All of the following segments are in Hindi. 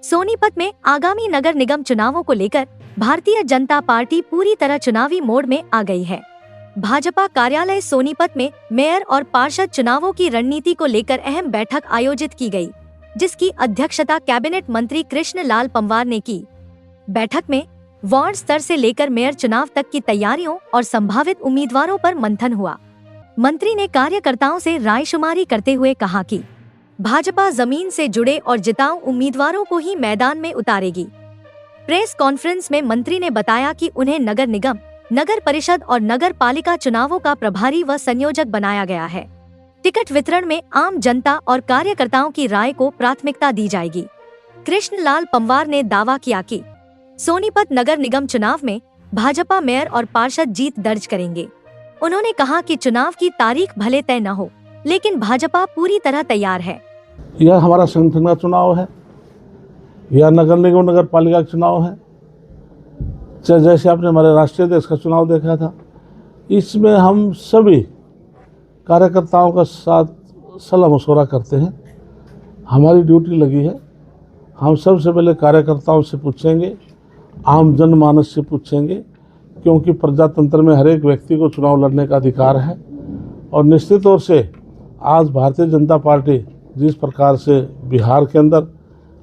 सोनीपत में आगामी नगर निगम चुनावों को लेकर भारतीय जनता पार्टी पूरी तरह चुनावी मोड में आ गई है। भाजपा कार्यालय सोनीपत में मेयर और पार्षद चुनावों की रणनीति को लेकर अहम बैठक आयोजित की गई, जिसकी अध्यक्षता कैबिनेट मंत्री कृष्ण लाल पंवार ने की। बैठक में वार्ड स्तर से लेकर मेयर चुनाव तक की तैयारियों और संभावित उम्मीदवारों पर मंथन हुआ। मंत्री ने कार्यकर्ताओं से रायशुमारी करते हुए कहा कि भाजपा जमीन से जुड़े और जिताऊ उम्मीदवारों को ही मैदान में उतारेगी। प्रेस कॉन्फ्रेंस में मंत्री ने बताया कि उन्हें नगर निगम, नगर परिषद और नगर पालिका चुनावों का प्रभारी व संयोजक बनाया गया है। टिकट वितरण में आम जनता और कार्यकर्ताओं की राय को प्राथमिकता दी जाएगी। कृष्ण लाल पंवार ने दावा किया कि सोनीपत नगर निगम चुनाव में भाजपा मेयर और पार्षद जीत दर्ज करेंगे। उन्होंने कहा कि चुनाव की तारीख भले तय न हो, लेकिन भाजपा पूरी तरह तैयार है। यह हमारा संगठन का चुनाव है, यह नगर निगम नगर पालिका का चुनाव है। जैसे आपने हमारे राष्ट्रीय अध्यक्ष का चुनाव देखा था, इसमें हम सभी कार्यकर्ताओं का साथ सलाह मशवरा करते हैं। हमारी ड्यूटी लगी है, हम सबसे पहले कार्यकर्ताओं से पूछेंगे, आम जनमानस से पूछेंगे, क्योंकि प्रजातंत्र में हर एक व्यक्ति को चुनाव लड़ने का अधिकार है। और निश्चित तौर से आज भारतीय जनता पार्टी जिस प्रकार से बिहार के अंदर,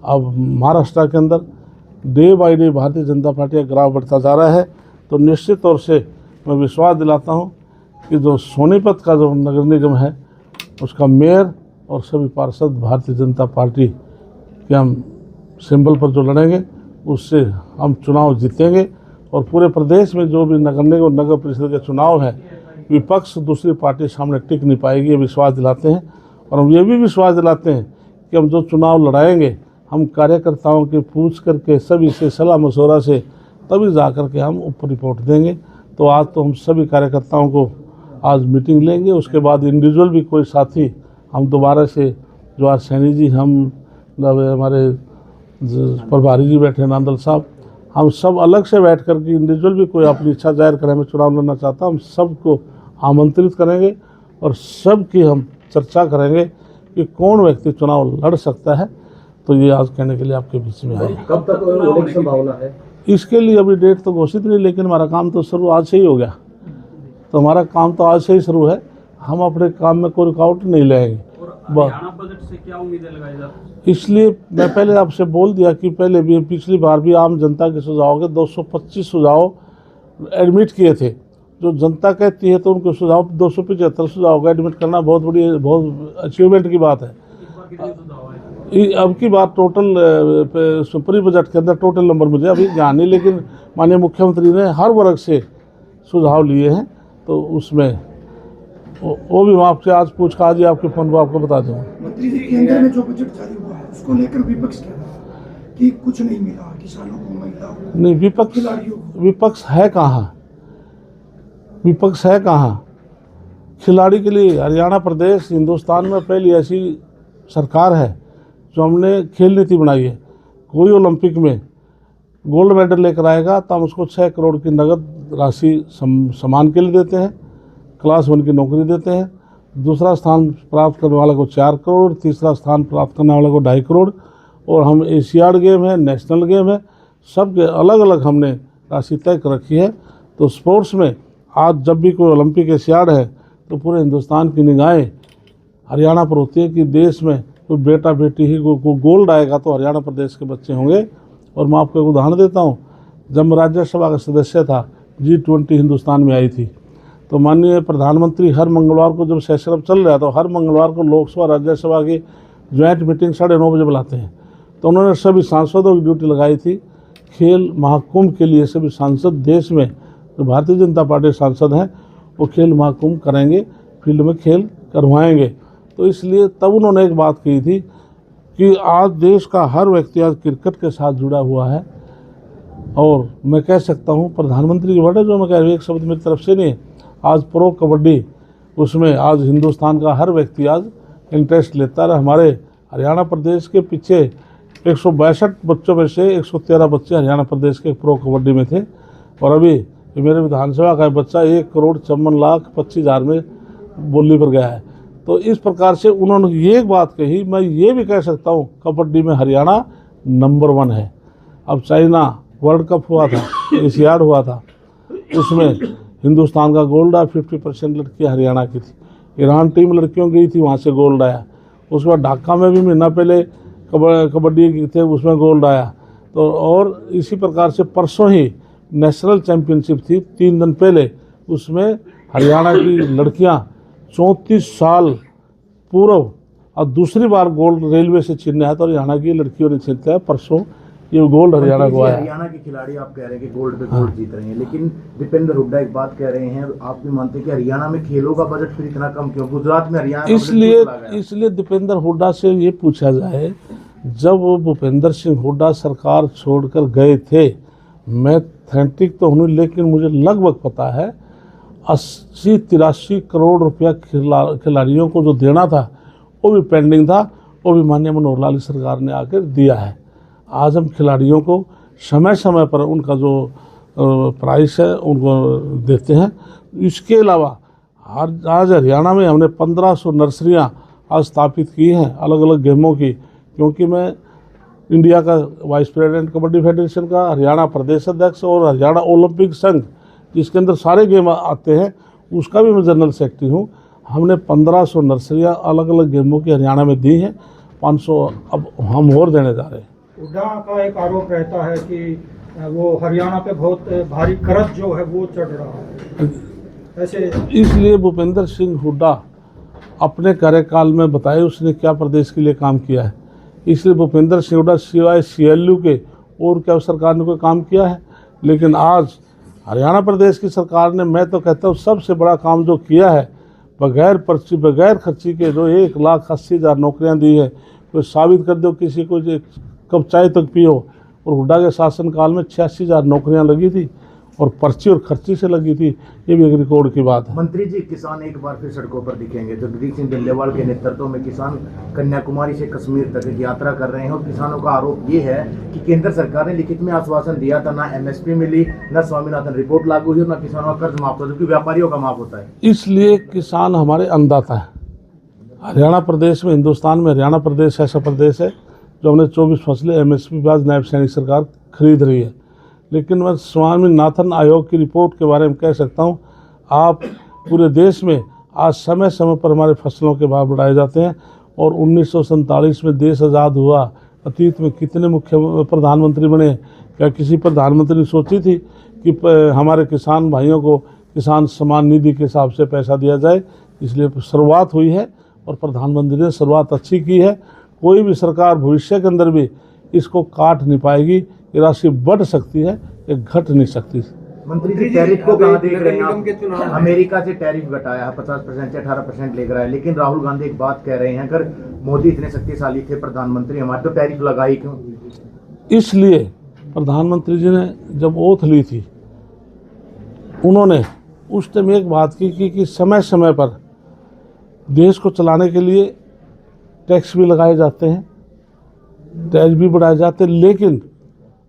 अब महाराष्ट्र के अंदर day by day Bharatiya Janata party का ग्राफ बढ़ता जा रहा है, तो निश्चित तौर से मैं विश्वास दिलाता हूं कि जो सोनीपत का जो नगर निगम है उसका मेयर और सभी पार्षद भारतीय जनता पार्टी के हम सिंबल पर जो लड़ेंगे उससे हम चुनाव जीतेंगे। और पूरे प्रदेश में जो भी नगर निगम और नगर परिषद के चुनाव है, विपक्ष दूसरी पार्टी सामने टिक नहीं पाएगी, ये विश्वास दिलाते हैं। और हम ये भी विश्वास दिलाते हैं कि हम जो चुनाव लड़ाएंगे हम कार्यकर्ताओं के पूछ करके सभी से सलाह मशवरा से तभी जा कर के हम ऊपर रिपोर्ट देंगे। तो आज तो हम सभी कार्यकर्ताओं को आज मीटिंग लेंगे, उसके बाद इंडिविजुअल भी कोई साथी हम दोबारा से जो आज सैनी जी, हम हमारे प्रभारी जी बैठे नांदल साहब, हम सब अलग से बैठ कर के इंडिविजुअल भी कोई अपनी इच्छा जाहिर करें, मैं चुनाव लड़ना चाहता, हम सबको आमंत्रित करेंगे और सबकी हम चर्चा करेंगे कि कौन व्यक्ति चुनाव लड़ सकता है। तो ये आज कहने के लिए आपके बीच में आया। कब तक होने की संभावना है? इसके लिए अभी डेट तो घोषित नहीं, लेकिन हमारा काम तो शुरू आज से ही हो गया। तो हमारा काम तो आज से ही शुरू है, हम अपने काम में कोई रुकावट नहीं लाएंगे। बजट से क्या उम्मीदें लगाई जाती? इसलिए मैं पहले आपसे बोल दिया कि पहले भी पिछली बार भी आम जनता के सुझाव के 225 सुझाव एडमिट किए थे। जो जनता कहती है तो उनके सुझाव 275 सुझाव का एडमिट करना बहुत अचीवमेंट की बात है। अब की बात टोटल प्री बजट के अंदर टोटल नंबर मुझे अभी ध्यान नहीं, लेकिन माननीय मुख्यमंत्री ने हर वर्ग से सुझाव लिए हैं, तो उसमें वो भी मैं आपसे आज पूछ कर आज ही आपके फोन पर आपको बता दूँगा। मंत्री जी, केंद्र में जो बजट जारी हुआ है उसको लेकर विपक्ष कह रहा है कि कुछ नहीं मिला किसानों को, महिलाओं को, नहीं, विपक्ष है कहाँ? विपक्ष है कहाँ? खिलाड़ी के लिए हरियाणा प्रदेश हिंदुस्तान में पहली ऐसी सरकार है जो हमने खेल नीति बनाई है। कोई ओलंपिक में गोल्ड मेडल लेकर आएगा तो हम उसको 6 करोड़ की नगद राशि सम्मान के लिए देते हैं, क्लास 1 की नौकरी देते हैं। दूसरा स्थान प्राप्त करने वाले को 4 करोड़, तीसरा स्थान प्राप्त करने वाले को 2.5 करोड़। और हम एशियाड गेम है, नेशनल गेम है, सब के अलग अलग हमने राशि तय कर रखी है। तो स्पोर्ट्स में आज जब भी कोई ओलंपिक एशियाड है तो पूरे हिंदुस्तान की निगाहें हरियाणा पर होती है कि देश में कोई बेटा बेटी ही को गोल्ड आएगा तो हरियाणा प्रदेश के बच्चे होंगे। और मैं आपको एक उदाहरण देता हूँ, जब मैं राज्यसभा का सदस्य था, G20 हिंदुस्तान में आई थी, तो माननीय प्रधानमंत्री हर मंगलवार को जब सेशन अब चल रहा था, हर मंगलवार को लोकसभा राज्यसभा की ज्वाइंट मीटिंग 9:30 बजे बुलाते हैं। तो उन्होंने सभी सांसदों की ड्यूटी लगाई थी, खेल महाकुंभ के लिए सभी सांसद देश में जो भारतीय जनता पार्टी सांसद हैं वो खेल महाकुंभ करेंगे, फील्ड में खेल करवाएंगे। तो इसलिए तब उन्होंने एक बात कही थी कि आज देश का हर व्यक्ति आज क्रिकेट के साथ जुड़ा हुआ है। और मैं कह सकता हूँ प्रधानमंत्री की वर्ड है जो मैं कह रही हूँ, एक शब्द मेरी तरफ से नहीं है, आज प्रो कबड्डी उसमें आज हिंदुस्तान का हर व्यक्ति आज इंटरेस्ट लेता है। हमारे हरियाणा प्रदेश के पीछे 162 बच्चों में से 113 बच्चे हरियाणा प्रदेश के प्रो कबड्डी में थे। और अभी मेरे विधानसभा का बच्चा 1,54,25,000 में बोली पर गया है। तो इस प्रकार से उन्होंने ये एक बात कही, मैं ये भी कह सकता हूँ कबड्डी में हरियाणा नंबर 1 है। अब चाइना वर्ल्ड कप हुआ था, एशियाड हुआ था, उसमें हिंदुस्तान का गोल्ड आया, 50% लड़कियाँ हरियाणा की थी। ईरान टीम लड़कियों गई थी, वहाँ से गोल्ड आया। उसके बाद ढाका में भी महीना पहले कबड्डी की थे, उसमें गोल्ड आया। तो और इसी प्रकार से परसों ही नेशनल चैम्पियनशिप थी 3 दिन पहले, उसमें हरियाणा की लड़कियां 34 साल पूर्व और दूसरी बार गोल्ड रेलवे से छीनने आया, तो हरियाणा की लड़कियों ने छीनता है। परसों ये गोल्ड हरियाणा को आया। हरियाणा के खिलाड़ी आप कह रहे हैं कि गोल्ड पे गोल्ड जीत रहे हैं, लेकिन दीपेंद्र हुड्डा एक बात कह रहे हैं, आप भी मानते हैं कि हरियाणा में खेलों का बजट फिर इतना कम क्यों? गुजरात में हरियाणा इसलिए दीपेंद्र हुड्डा से ये पूछा जाए, जब वो भूपेंद्र सिंह हुड्डा सरकार छोड़कर गए थे, मैं थैंटिक तो हूँ लेकिन मुझे लगभग पता है 80-83 करोड़ रुपया खिलाड़ियों को जो देना था वो भी पेंडिंग था, वो भी माननीय मनोहर लाल सरकार ने आकर दिया है। आज हम खिलाड़ियों को समय समय पर उनका जो प्राइस है उनको देते हैं। इसके अलावा आज हरियाणा में हमने 1500 नर्सरियाँ आज स्थापित की हैं अलग अलग गेमों की, क्योंकि मैं इंडिया का वाइस प्रेसिडेंट कबड्डी फेडरेशन का, हरियाणा प्रदेश अध्यक्ष और हरियाणा ओलंपिक संघ जिसके अंदर सारे गेम आते हैं उसका भी मैं जनरल सेक्रेटरी हूँ। हमने 1500 नर्सरियाँ अलग अलग गेमों की हरियाणा में दी हैं, 500 अब हम और देने जा रहे हैं। हुड्डा का एक आरोप रहता है कि वो हरियाणा पे बहुत भारी कर्ज जो है वो चढ़ रहा है, ऐसे इसलिए भूपेंद्र सिंह हुड्डा अपने कार्यकाल में बताए उसने क्या प्रदेश के लिए काम किया है। इसलिए भूपेंद्र सिंह हुड्डा सिवाय CLU के और क्या सरकार ने कोई काम किया है। लेकिन आज हरियाणा प्रदेश की सरकार ने, मैं तो कहता हूँ सबसे बड़ा काम जो किया है, बगैर पर्ची बगैर खर्ची के जो 1,80,000 नौकरियाँ दी है। कोई साबित कर दो किसी को कब चाय तक पियो, और हुड्डा के शासनकाल में 86,000 नौकरियां लगी थी और पर्ची और खर्ची से लगी थी। ये भी एक रिकॉर्ड की बात है। मंत्री जी, किसान एक बार फिर सड़कों पर दिखेंगे। जगदीश सिंह डल्लेवाल के नेतृत्व में किसान कन्याकुमारी से कश्मीर तक एक यात्रा कर रहे हैं और किसानों का आरोप ये है कि केंद्र सरकार ने लिखित में आश्वासन दिया था, ना MSP मिली, ना स्वामीनाथन रिपोर्ट लागू हुई, ना किसानों का कर्ज माफ होता, जो कि व्यापारियों का माफ होता है। इसलिए किसान हमारे अन्नदाता है। हरियाणा प्रदेश में, हिंदुस्तान में हरियाणा प्रदेश ऐसा प्रदेश है जो हमने 24 फसलें MSP बाद नायब सैनिक सरकार खरीद रही है। लेकिन मैं स्वामीनाथन आयोग की रिपोर्ट के बारे में कह सकता हूँ, आप पूरे देश में आज समय समय पर हमारे फसलों के भाव बढ़ाए जाते हैं। और 1947 में देश आज़ाद हुआ, अतीत में कितने मुख्य प्रधानमंत्री बने, क्या किसी प्रधानमंत्री ने सोची थी कि हमारे किसान भाइयों को किसान सम्मान निधि के हिसाब से पैसा दिया जाए? इसलिए शुरुआत हुई है और प्रधानमंत्री ने शुरुआत अच्छी की है। कोई भी सरकार भविष्य के अंदर भी इसको काट नहीं पाएगी। ये राशि बढ़ सकती है, ये घट नहीं सकती। मंत्री जी, टैरिफ को कहाँ देख रहे हैं आप? अमेरिका से टैरिफ घटाया 50% से 18% ले रहा है, लेकिन राहुल गांधी एक बात कह रहे हैं, अगर मोदी इतने शक्तिशाली थे प्रधानमंत्री हमारे, तो टैरिफ लगाई क्यों? इसलिए प्रधानमंत्री जी ने जब ओथ ली थी, उन्होंने उस टाइम एक बात की कि समय समय पर देश को चलाने के लिए टैक्स भी लगाए जाते हैं, टैक्स भी बढ़ाए जाते हैं, लेकिन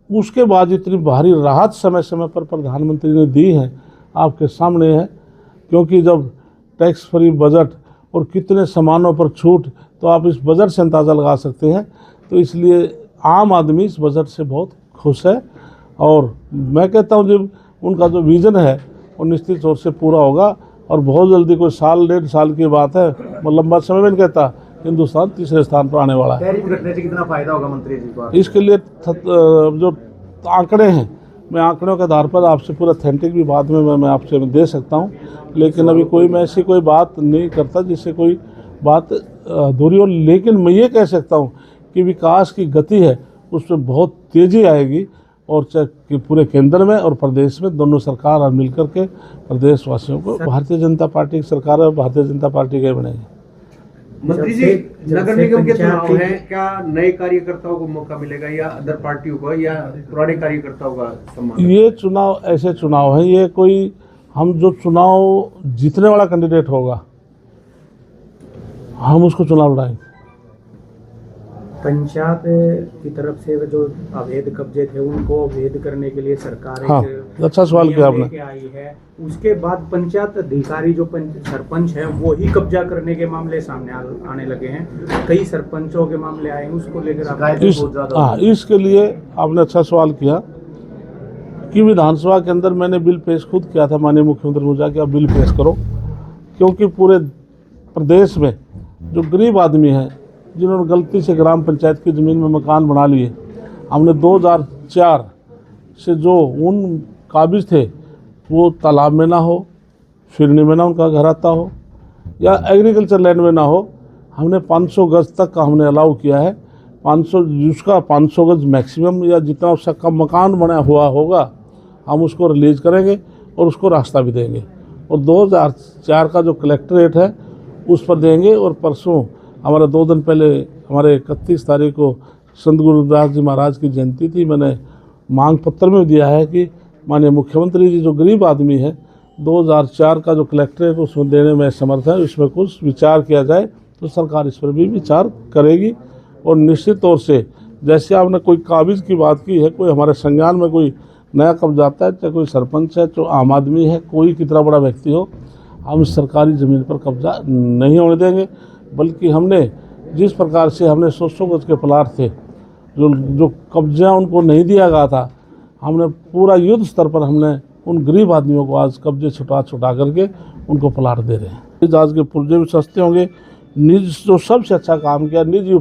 उसके बाद इतनी भारी राहत समय समय पर प्रधानमंत्री ने दी है, आपके सामने है। क्योंकि जब टैक्स फ्री बजट और कितने सामानों पर छूट, तो आप इस बजट से अंदाज़ा लगा सकते हैं। तो इसलिए आम आदमी इस बजट से बहुत खुश है और मैं कहता हूँ जब उनका जो विज़न है वो निश्चित तौर से पूरा होगा और बहुत जल्दी, कोई साल 1.5 साल की बात है, मैं लंबा समय में नहीं कहता, हिंदुस्तान तीसरे स्थान पर आने वाला है। टैरिफ घटने से कितना फायदा होगा मंत्री जी को? इसके लिए जो आंकड़े हैं, मैं आंकड़ों के आधार पर आपसे पूरा ऑथेंटिक भी बाद में मैं आपसे दे सकता हूं, लेकिन अभी कोई मैं ऐसी कोई बात नहीं करता जिससे कोई बात अधूरी हो। लेकिन मैं ये कह सकता हूं कि विकास की गति है उसमें बहुत तेज़ी आएगी और चाहे पूरे केंद्र में और प्रदेश में दोनों सरकार और मिलकर के प्रदेशवासियों को भारतीय जनता पार्टी की सरकार है, भारतीय जनता पार्टी के बनेगी। मंत्री जी, नगर निगम के चुनाव है, क्या नए कार्यकर्ताओं को मौका मिलेगा या अदर पार्टियों को या पुराने कार्यकर्ताओं का सम्मान? ये चुनाव ऐसे चुनाव है, ये कोई हम जो चुनाव जीतने वाला कैंडिडेट होगा हम उसको चुनाव लड़ाएंगे। पंचायत की तरफ से जो अवैध कब्जे थे उनको अवैध करने के लिए सरकार हाँ। एक अच्छा सवाल किया आपने। लेके आई है, उसके बाद पंचायत अधिकारी जो सरपंच है वो ही कब्जा करने के मामले सामने आने लगे हैं। कई सरपंचों के मामले आए हैं, उसको लेकर आप इसके लिए आपने अच्छा सवाल किया कि विधानसभा के अंदर मैंने बिल पेश खुद किया था माननीय मुख्यमंत्री को जाके आप बिल पेश करो, क्योंकि पूरे प्रदेश में जो गरीब आदमी है जिन्होंने गलती से ग्राम पंचायत की ज़मीन में मकान बना लिए, हमने 2004 से जो उन काबिज थे वो तालाब में ना हो, फिरनी में ना उनका घर आता हो, या एग्रीकल्चर लैंड में ना हो, हमने 500 गज तक का हमने अलाउ किया है। 500 गज मैक्सिमम या जितना उसका कम मकान बना हुआ होगा हम उसको रिलीज़ करेंगे और उसको रास्ता भी देंगे। और 2004 का जो कलेक्ट्रेट है उस पर देंगे। और परसों हमारा 2 दिन पहले हमारे 31 तारीख को संत गुरुदास जी महाराज की जयंती थी, मैंने मांग पत्र में दिया है कि माननीय मुख्यमंत्री जी जो गरीब आदमी है 2004 का जो कलेक्ट्रेट उसमें देने में समर्थ है, इसमें कुछ विचार किया जाए तो सरकार इस पर भी विचार करेगी। और निश्चित तौर से जैसे आपने कोई काबिज की बात की है, कोई हमारे संज्ञान में कोई नया कब्जाता है, चाहे कोई सरपंच है, चाहे आम आदमी है, कोई कितना बड़ा व्यक्ति हो, हम सरकारी ज़मीन पर कब्जा नहीं होने देंगे। बल्कि हमने जिस प्रकार से हमने 100 गज के प्लाट थे जो कब्जा उनको नहीं दिया गया था, हमने पूरा युद्ध स्तर पर हमने उन गरीब आदमियों को आज कब्जे छुटा करके उनको प्लाट दे रहे हैं। आज के पुर्जे भी सस्ते होंगे। निज जो सबसे अच्छा काम किया, निज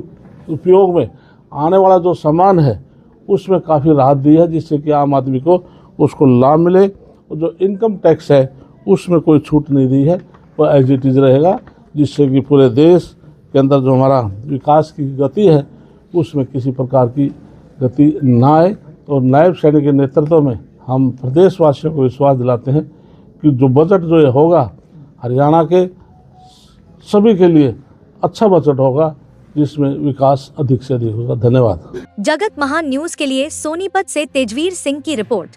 उपयोग में आने वाला जो सामान है उसमें काफ़ी राहत दी है, जिससे कि आम आदमी को उसको लाभ मिले। और जो इनकम टैक्स है उसमें कोई छूट नहीं दी है, वो एज इट इज़ रहेगा, जिससे कि पूरे देश के अंदर जो हमारा विकास की गति है उसमें किसी प्रकार की गति ना आए। और नायब सैनिक के नेतृत्व में हम प्रदेशवासियों को विश्वास दिलाते हैं कि जो बजट जो ये होगा हरियाणा के सभी के लिए अच्छा बजट होगा, जिसमें विकास अधिक से अधिक होगा। धन्यवाद। जगत महान न्यूज के लिए सोनीपत से तेजवीर सिंह की रिपोर्ट।